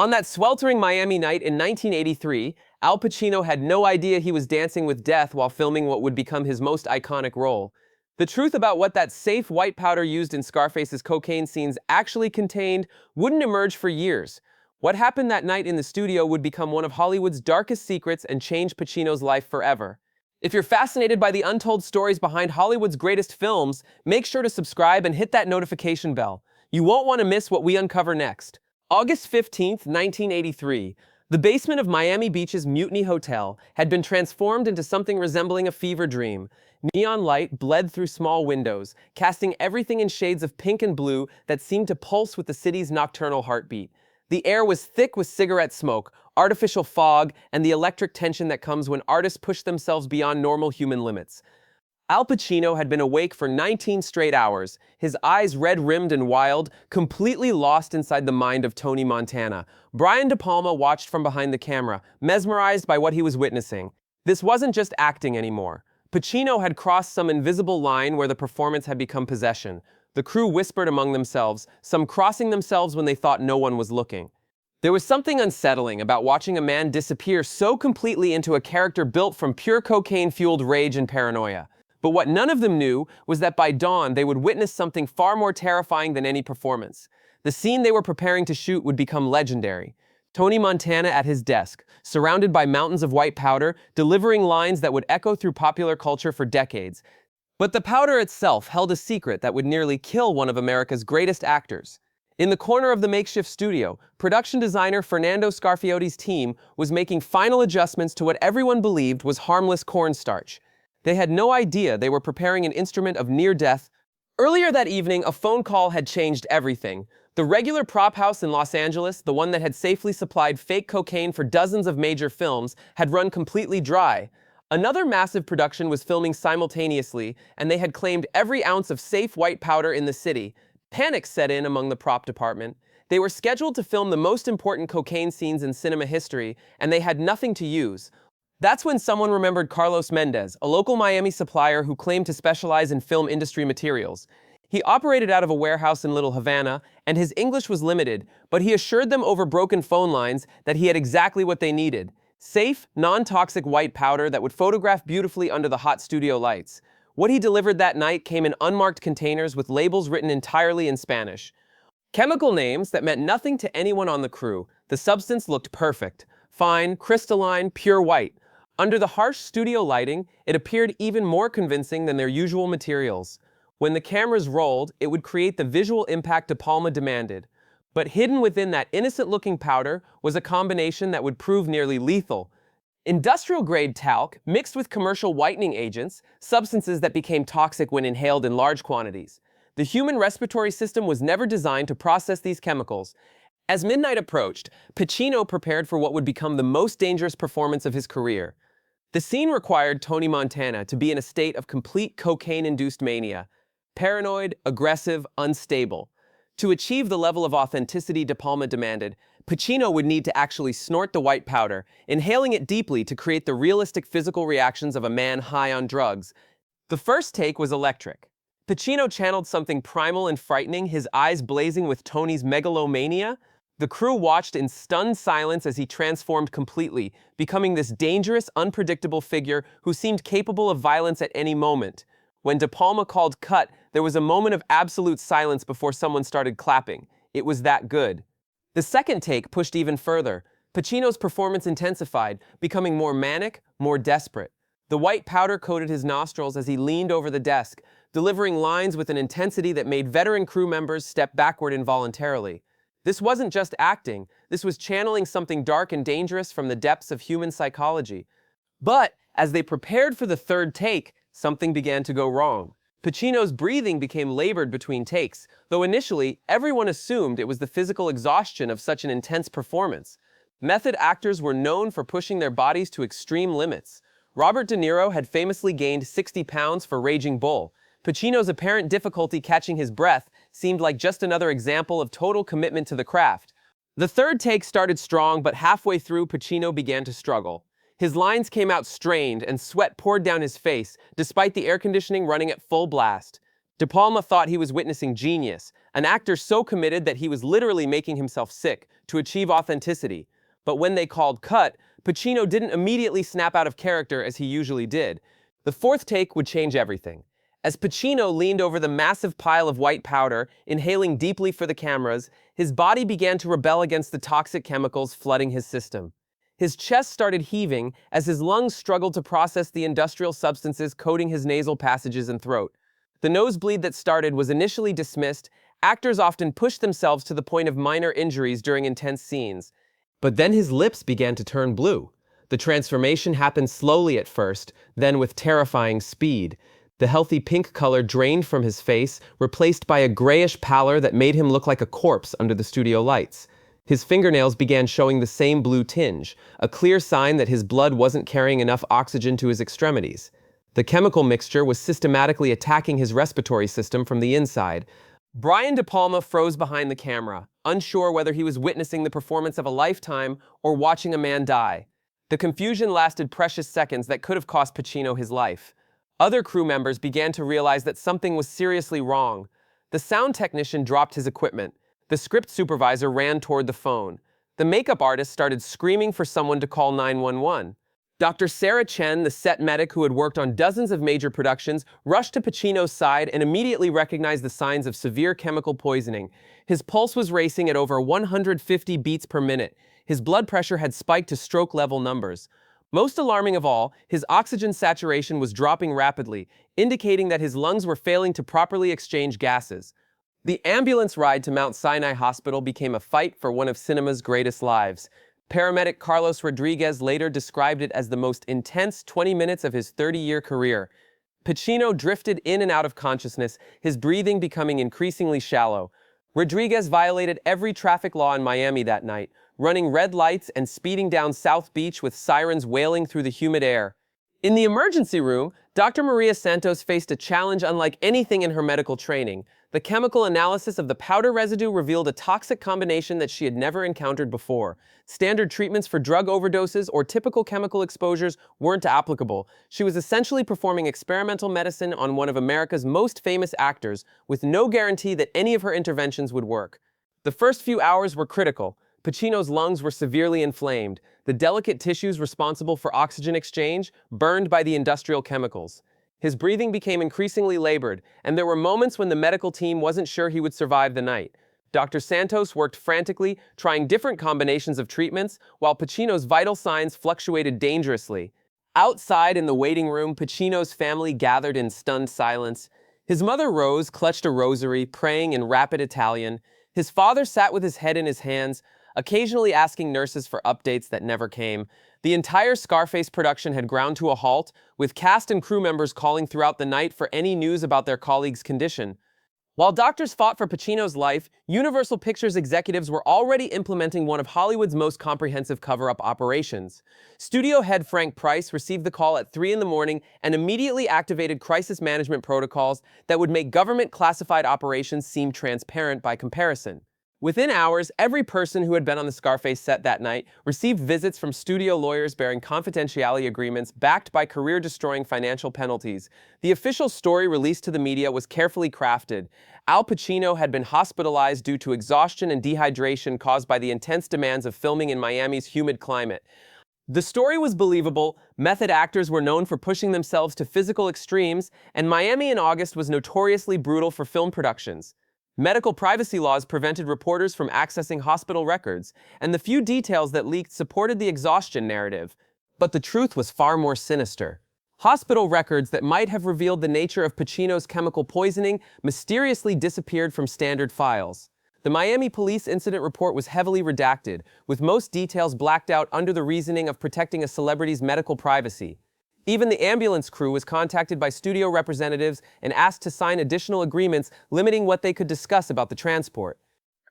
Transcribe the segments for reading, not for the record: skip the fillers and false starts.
On that sweltering Miami night in 1983, Al Pacino had no idea he was dancing with death while filming what would become his most iconic role. The truth about what that safe white powder used in Scarface's cocaine scenes actually contained wouldn't emerge for years. What happened that night in the studio would become one of Hollywood's darkest secrets and change Pacino's life forever. If you're fascinated by the untold stories behind Hollywood's greatest films, make sure to subscribe and hit that notification bell. You won't want to miss what we uncover next. August 15, 1983. The basement of Miami Beach's Mutiny Hotel had been transformed into something resembling a fever dream. Neon light bled through small windows, casting everything in shades of pink and blue that seemed to pulse with the city's nocturnal heartbeat. The air was thick with cigarette smoke, artificial fog, and the electric tension that comes when artists push themselves beyond normal human limits. Al Pacino had been awake for 19 straight hours, his eyes red-rimmed and wild, completely lost inside the mind of Tony Montana. Brian De Palma watched from behind the camera, mesmerized by what he was witnessing. This wasn't just acting anymore. Pacino had crossed some invisible line where the performance had become possession. The crew whispered among themselves, some crossing themselves when they thought no one was looking. There was something unsettling about watching a man disappear so completely into a character built from pure cocaine-fueled rage and paranoia. But what none of them knew was that by dawn they would witness something far more terrifying than any performance. The scene they were preparing to shoot would become legendary. Tony Montana at his desk, surrounded by mountains of white powder, delivering lines that would echo through popular culture for decades. But the powder itself held a secret that would nearly kill one of America's greatest actors. In the corner of the makeshift studio, production designer Fernando Scarfiotti's team was making final adjustments to what everyone believed was harmless cornstarch. They had no idea they were preparing an instrument of near death. Earlier that evening, a phone call had changed everything. The regular prop house in Los Angeles, the one that had safely supplied fake cocaine for dozens of major films, had run completely dry. Another massive production was filming simultaneously, and they had claimed every ounce of safe white powder in the city. Panic set in among the prop department. They were scheduled to film the most important cocaine scenes in cinema history, and they had nothing to use. That's when someone remembered Carlos Mendez, a local Miami supplier who claimed to specialize in film industry materials. He operated out of a warehouse in Little Havana, and his English was limited, but he assured them over broken phone lines that he had exactly what they needed: safe, non-toxic white powder that would photograph beautifully under the hot studio lights. What he delivered that night came in unmarked containers with labels written entirely in Spanish. Chemical names that meant nothing to anyone on the crew. The substance looked perfect. Fine, crystalline, pure white. Under the harsh studio lighting, it appeared even more convincing than their usual materials. When the cameras rolled, it would create the visual impact De Palma demanded. But hidden within that innocent-looking powder was a combination that would prove nearly lethal. Industrial-grade talc mixed with commercial whitening agents, substances that became toxic when inhaled in large quantities. The human respiratory system was never designed to process these chemicals. As midnight approached, Pacino prepared for what would become the most dangerous performance of his career. The scene required Tony Montana to be in a state of complete cocaine-induced mania. Paranoid, aggressive, unstable. To achieve the level of authenticity De Palma demanded, Pacino would need to actually snort the white powder, inhaling it deeply to create the realistic physical reactions of a man high on drugs. The first take was electric. Pacino channeled something primal and frightening, his eyes blazing with Tony's megalomania. The crew watched in stunned silence as he transformed completely, becoming this dangerous, unpredictable figure who seemed capable of violence at any moment. When De Palma called cut, there was a moment of absolute silence before someone started clapping. It was that good. The second take pushed even further. Pacino's performance intensified, becoming more manic, more desperate. The white powder coated his nostrils as he leaned over the desk, delivering lines with an intensity that made veteran crew members step backward involuntarily. This wasn't just acting, this was channeling something dark and dangerous from the depths of human psychology. But, as they prepared for the third take, something began to go wrong. Pacino's breathing became labored between takes, though initially, everyone assumed it was the physical exhaustion of such an intense performance. Method actors were known for pushing their bodies to extreme limits. Robert De Niro had famously gained 60 pounds for Raging Bull. Pacino's apparent difficulty catching his breath seemed like just another example of total commitment to the craft. The third take started strong, but halfway through, Pacino began to struggle. His lines came out strained, and sweat poured down his face, despite the air conditioning running at full blast. De Palma thought he was witnessing genius, an actor so committed that he was literally making himself sick to achieve authenticity. But when they called cut, Pacino didn't immediately snap out of character as he usually did. The fourth take would change everything. As Pacino leaned over the massive pile of white powder, inhaling deeply for the cameras, his body began to rebel against the toxic chemicals flooding his system. His chest started heaving as his lungs struggled to process the industrial substances coating his nasal passages and throat. The nosebleed that started was initially dismissed. Actors often pushed themselves to the point of minor injuries during intense scenes. But then his lips began to turn blue. The transformation happened slowly at first, then with terrifying speed. The healthy pink color drained from his face, replaced by a grayish pallor that made him look like a corpse under the studio lights. His fingernails began showing the same blue tinge, a clear sign that his blood wasn't carrying enough oxygen to his extremities. The chemical mixture was systematically attacking his respiratory system from the inside. Brian De Palma froze behind the camera, unsure whether he was witnessing the performance of a lifetime or watching a man die. The confusion lasted precious seconds that could have cost Pacino his life. Other crew members began to realize that something was seriously wrong. The sound technician dropped his equipment. The script supervisor ran toward the phone. The makeup artist started screaming for someone to call 911. Dr. Sarah Chen, the set medic who had worked on dozens of major productions, rushed to Pacino's side and immediately recognized the signs of severe chemical poisoning. His pulse was racing at over 150 beats per minute. His blood pressure had spiked to stroke-level numbers. Most alarming of all, his oxygen saturation was dropping rapidly, indicating that his lungs were failing to properly exchange gases. The ambulance ride to Mount Sinai Hospital became a fight for one of cinema's greatest lives. Paramedic Carlos Rodriguez later described it as the most intense 20 minutes of his 30-year career. Pacino drifted in and out of consciousness, his breathing becoming increasingly shallow. Rodriguez violated every traffic law in Miami that night, running red lights and speeding down South Beach with sirens wailing through the humid air. In the emergency room, Dr. Maria Santos faced a challenge unlike anything in her medical training. The chemical analysis of the powder residue revealed a toxic combination that she had never encountered before. Standard treatments for drug overdoses or typical chemical exposures weren't applicable. She was essentially performing experimental medicine on one of America's most famous actors, with no guarantee that any of her interventions would work. The first few hours were critical. Pacino's lungs were severely inflamed, the delicate tissues responsible for oxygen exchange burned by the industrial chemicals. His breathing became increasingly labored, and there were moments when the medical team wasn't sure he would survive the night. Dr. Santos worked frantically, trying different combinations of treatments, while Pacino's vital signs fluctuated dangerously. Outside in the waiting room, Pacino's family gathered in stunned silence. His mother Rose clutched a rosary, praying in rapid Italian. His father sat with his head in his hands, occasionally asking nurses for updates that never came. The entire Scarface production had ground to a halt, with cast and crew members calling throughout the night for any news about their colleagues' condition. While doctors fought for Pacino's life, Universal Pictures executives were already implementing one of Hollywood's most comprehensive cover-up operations. Studio head Frank Price received the call at 3 in the morning and immediately activated crisis management protocols that would make government-classified operations seem transparent by comparison. Within hours, every person who had been on the Scarface set that night received visits from studio lawyers bearing confidentiality agreements backed by career-destroying financial penalties. The official story released to the media was carefully crafted. Al Pacino had been hospitalized due to exhaustion and dehydration caused by the intense demands of filming in Miami's humid climate. The story was believable, method actors were known for pushing themselves to physical extremes, and Miami in August was notoriously brutal for film productions. Medical privacy laws prevented reporters from accessing hospital records, and the few details that leaked supported the exhaustion narrative. But the truth was far more sinister. Hospital records that might have revealed the nature of Pacino's chemical poisoning mysteriously disappeared from standard files. The Miami police incident report was heavily redacted, with most details blacked out under the reasoning of protecting a celebrity's medical privacy. Even the ambulance crew was contacted by studio representatives and asked to sign additional agreements limiting what they could discuss about the transport.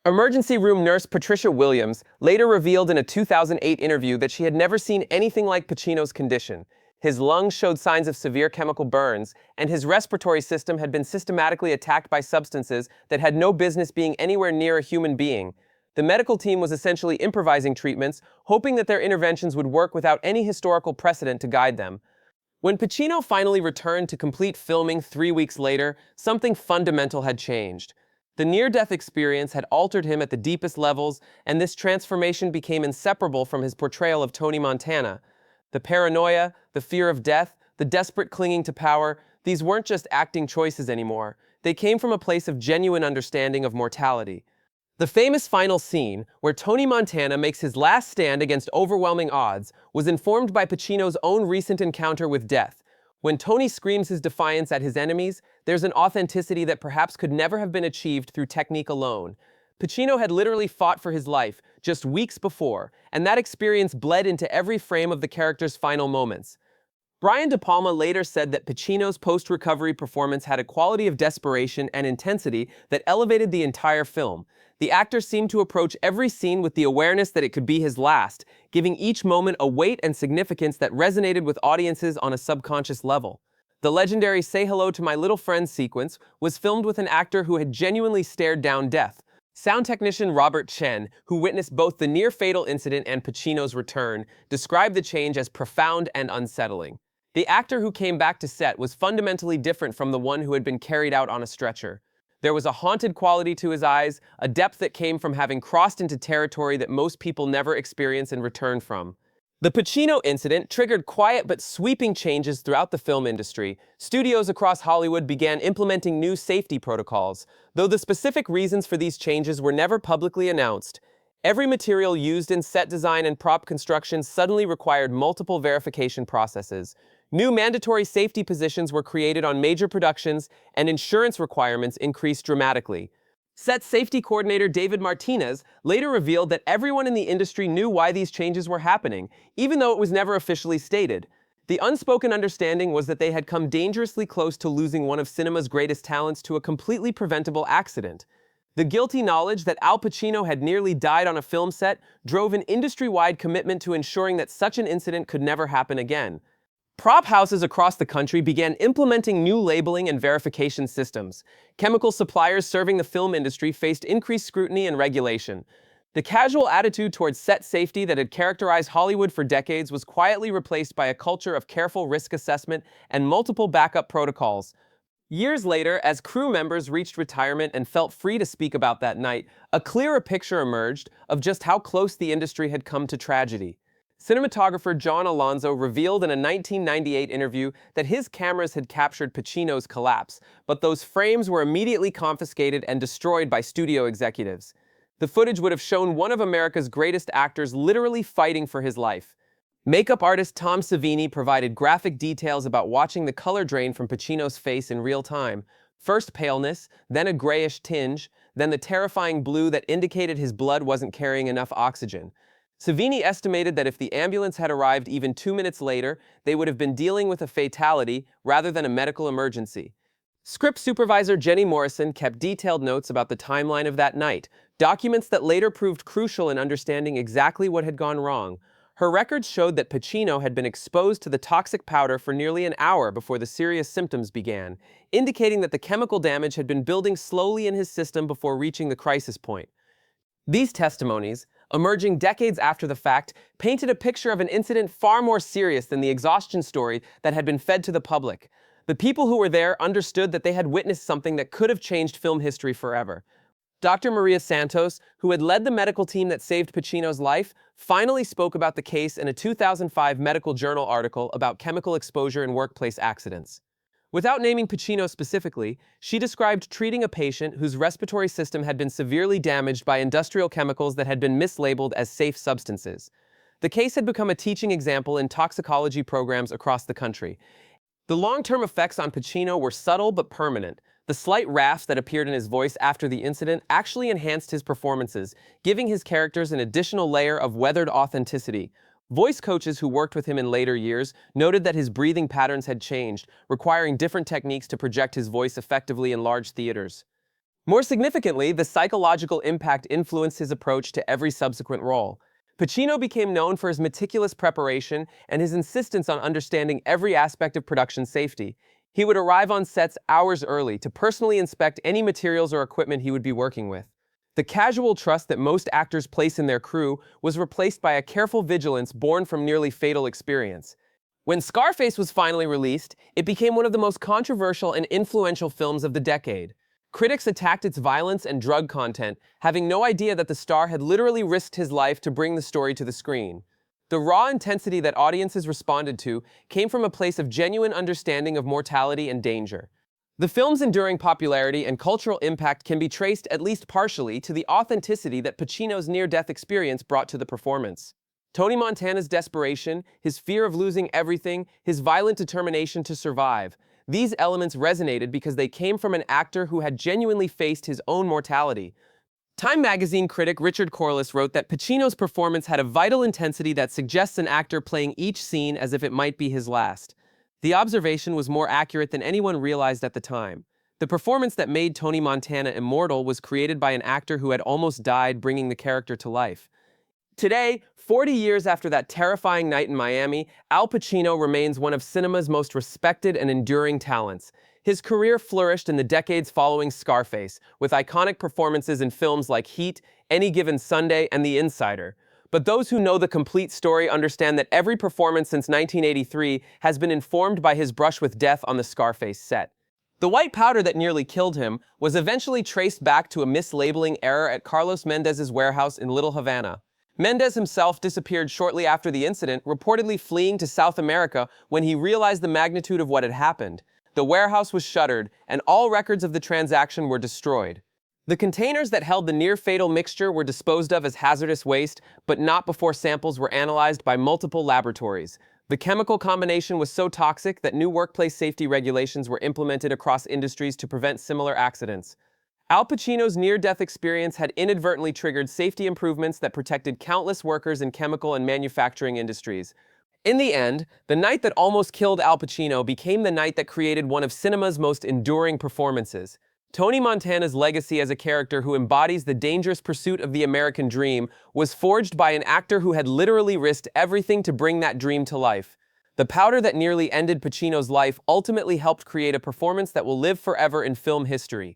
Emergency room nurse Patricia Williams later revealed in a 2008 interview that she had never seen anything like Pacino's condition. His lungs showed signs of severe chemical burns, and his respiratory system had been systematically attacked by substances that had no business being anywhere near a human being. The medical team was essentially improvising treatments, hoping that their interventions would work without any historical precedent to guide them. When Pacino finally returned to complete filming 3 weeks later, something fundamental had changed. The near-death experience had altered him at the deepest levels, and this transformation became inseparable from his portrayal of Tony Montana. The paranoia, the fear of death, the desperate clinging to power, these weren't just acting choices anymore. They came from a place of genuine understanding of mortality. The famous final scene, where Tony Montana makes his last stand against overwhelming odds, was informed by Pacino's own recent encounter with death. When Tony screams his defiance at his enemies, there's an authenticity that perhaps could never have been achieved through technique alone. Pacino had literally fought for his life just weeks before, and that experience bled into every frame of the character's final moments. Brian De Palma later said that Pacino's post-recovery performance had a quality of desperation and intensity that elevated the entire film. The actor seemed to approach every scene with the awareness that it could be his last, giving each moment a weight and significance that resonated with audiences on a subconscious level. The legendary "Say Hello to My Little Friend" sequence was filmed with an actor who had genuinely stared down death. Sound technician Robert Chen, who witnessed both the near-fatal incident and Pacino's return, described the change as profound and unsettling. The actor who came back to set was fundamentally different from the one who had been carried out on a stretcher. There was a haunted quality to his eyes, a depth that came from having crossed into territory that most people never experience and return from. The Pacino incident triggered quiet but sweeping changes throughout the film industry. Studios across Hollywood began implementing new safety protocols, though the specific reasons for these changes were never publicly announced. Every material used in set design and prop construction suddenly required multiple verification processes. New mandatory safety positions were created on major productions, and insurance requirements increased dramatically. Set safety coordinator David Martinez later revealed that everyone in the industry knew why these changes were happening, even though it was never officially stated. The unspoken understanding was that they had come dangerously close to losing one of cinema's greatest talents to a completely preventable accident. The guilty knowledge that Al Pacino had nearly died on a film set drove an industry-wide commitment to ensuring that such an incident could never happen again. Prop houses across the country began implementing new labeling and verification systems. Chemical suppliers serving the film industry faced increased scrutiny and regulation. The casual attitude towards set safety that had characterized Hollywood for decades was quietly replaced by a culture of careful risk assessment and multiple backup protocols. Years later, as crew members reached retirement and felt free to speak about that night, a clearer picture emerged of just how close the industry had come to tragedy. Cinematographer John Alonzo revealed in a 1998 interview that his cameras had captured Pacino's collapse, but those frames were immediately confiscated and destroyed by studio executives. The footage would have shown one of America's greatest actors literally fighting for his life. Makeup artist Tom Savini provided graphic details about watching the color drain from Pacino's face in real time. First paleness, then a grayish tinge, then the terrifying blue that indicated his blood wasn't carrying enough oxygen. Savini estimated that if the ambulance had arrived even 2 minutes later, they would have been dealing with a fatality rather than a medical emergency. Script supervisor Jenny Morrison kept detailed notes about the timeline of that night, documents that later proved crucial in understanding exactly what had gone wrong. Her records showed that Pacino had been exposed to the toxic powder for nearly an hour before the serious symptoms began, indicating that the chemical damage had been building slowly in his system before reaching the crisis point. These testimonies, emerging decades after the fact, painted a picture of an incident far more serious than the exhaustion story that had been fed to the public. The people who were there understood that they had witnessed something that could have changed film history forever. Dr. Maria Santos, who had led the medical team that saved Pacino's life, finally spoke about the case in a 2005 medical journal article about chemical exposure in workplace accidents. Without naming Pacino specifically, she described treating a patient whose respiratory system had been severely damaged by industrial chemicals that had been mislabeled as safe substances. The case had become a teaching example in toxicology programs across the country. The long-term effects on Pacino were subtle but permanent. The slight rasp that appeared in his voice after the incident actually enhanced his performances, giving his characters an additional layer of weathered authenticity. Voice coaches who worked with him in later years noted that his breathing patterns had changed, requiring different techniques to project his voice effectively in large theaters. More significantly, the psychological impact influenced his approach to every subsequent role. Pacino became known for his meticulous preparation and his insistence on understanding every aspect of production safety. He would arrive on sets hours early to personally inspect any materials or equipment he would be working with. The casual trust that most actors place in their crew was replaced by a careful vigilance born from nearly fatal experience. When Scarface was finally released, it became one of the most controversial and influential films of the decade. Critics attacked its violence and drug content, having no idea that the star had literally risked his life to bring the story to the screen. The raw intensity that audiences responded to came from a place of genuine understanding of mortality and danger. The film's enduring popularity and cultural impact can be traced, at least partially, to the authenticity that Pacino's near-death experience brought to the performance. Tony Montana's desperation, his fear of losing everything, his violent determination to survive. These elements resonated because they came from an actor who had genuinely faced his own mortality. Time magazine critic Richard Corliss wrote that Pacino's performance had a vital intensity that suggests an actor playing each scene as if it might be his last. The observation was more accurate than anyone realized at the time. The performance that made Tony Montana immortal was created by an actor who had almost died, bringing the character to life. Today, 40 years after that terrifying night in Miami, Al Pacino remains one of cinema's most respected and enduring talents. His career flourished in the decades following Scarface, with iconic performances in films like Heat, Any Given Sunday, and The Insider. But those who know the complete story understand that every performance since 1983 has been informed by his brush with death on the Scarface set. The white powder that nearly killed him was eventually traced back to a mislabeling error at Carlos Mendez's warehouse in Little Havana. Mendez himself disappeared shortly after the incident, reportedly fleeing to South America when he realized the magnitude of what had happened. The warehouse was shuttered, and all records of the transaction were destroyed. The containers that held the near-fatal mixture were disposed of as hazardous waste, but not before samples were analyzed by multiple laboratories. The chemical combination was so toxic that new workplace safety regulations were implemented across industries to prevent similar accidents. Al Pacino's near-death experience had inadvertently triggered safety improvements that protected countless workers in chemical and manufacturing industries. In the end, the night that almost killed Al Pacino became the night that created one of cinema's most enduring performances. Tony Montana's legacy as a character who embodies the dangerous pursuit of the American dream was forged by an actor who had literally risked everything to bring that dream to life. The powder that nearly ended Pacino's life ultimately helped create a performance that will live forever in film history.